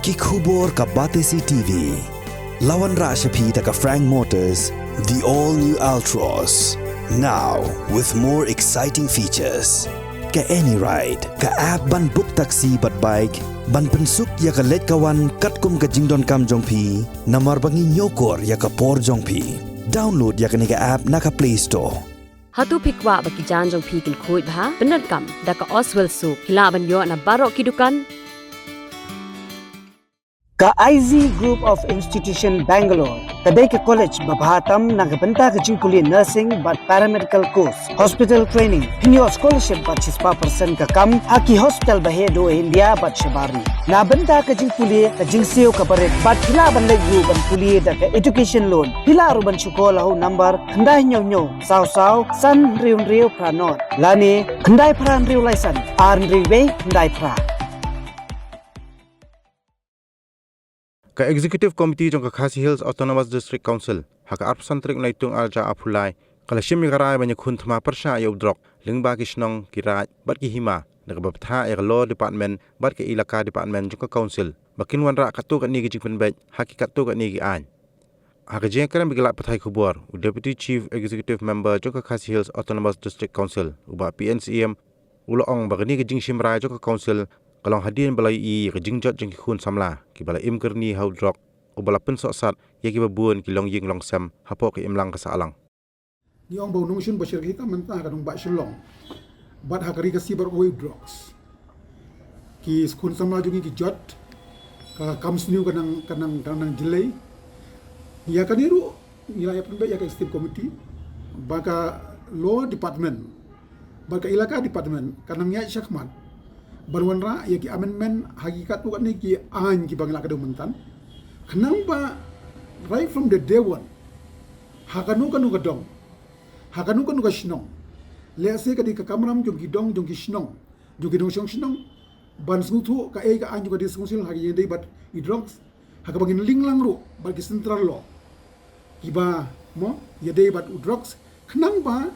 Kikubor ka Batesi TV. Lawan Rashapi taka Frank Motors, the all-new Altros. Now, with more exciting features. Ka any ride, ka app ban book taxi bat bike, ban pensuk ya ka let kawan katkum ka jingdon kam jongpi, namar bangi nyokor ya ka por jongpi. Download ya ka niga app na ka Play Store. Hatu pikwa bagi janjong pikil kuit ha benar kam daka Oswell Soup hilaban yo na barok kidukan Ka IZ Group of Institution Bangalore kadai ke college babhatam nagabanta ke jingkuli nursing but paramedical course hospital training hinyo scholarship but 6% ka kam haki hospital bahedo India but shabari na banta ke jingkuli ka jingsio ka baret but hilaban legu ban kuli da ka education loan hilaru ban chukola ho number khandai nyo saw san riu pranot lani khandai pran riu laisan ar riwe khandai pra Ka Executive Committee jong ka Khasi Hills Autonomous District Council haka arpsantrik na itong alja apulai kala shimi garai banyak Ïakhun Thma Pyrshah yau Drok Lyngba ki Shnong ki Khadc bat ki Hima nagabaptha law department bat ki Ïakhun department jong ka council bakin wanra katu ka ni ki jingpen bet haki katu ka ni ki an haka jeng karam bigala pathai khubor Deputy Chief Executive Member jong ka Khasi Hills Autonomous District Council uba PNCM uloong bagani ki jing shimrai jong ka council kalong hadian balai I ke jingjot jeng Ïakhun samla ki balai im kerni hau Drok o bala pensok sat ya ki babuan ki long ying long sam hapo ki imlang ka saalang ni ong bau nungsun bashir kita mentah kadung ba Shnong bat hakari ka sibar oi drugs ki Ïakhun samla jungi ki jot ka kamsniu kanang delay ya kaniru nilai penbe ya ka executive committee baka law department baka Ïakhun department kanang ya syakmat barwanra ya ki amendment hakikat tu ni ki an ki bangla kadung mentan kenapa right from the day one hakanu kanu kadong hakanu kanu ka Shnong lese ka di ka kamram jong ki dong jong ki Shnong jong ki dong Shnong ban smutu ka ka an juga di smusil haki yende bat I drugs haka bangin linglang ru bat ki central law iba mo yede bat drugs kenapa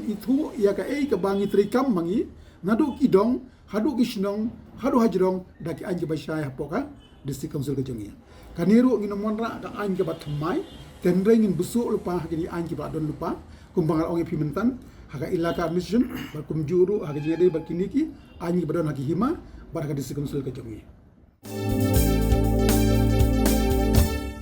itu ya ka ka bangi trikam bangi nadu ki dong hadu ki Shnong hadu hajrong daki anje basyai hapoka district council ke jongia kaniru ngino monra ka anje bat Thma tenre ngin busuk lupa hakini anje bat don lupa kumbangal ongi pimentan haka Ïakhun mission bar kumjuru haka jede bar kiniki anje badon haki Hima bar haka district council ke jongia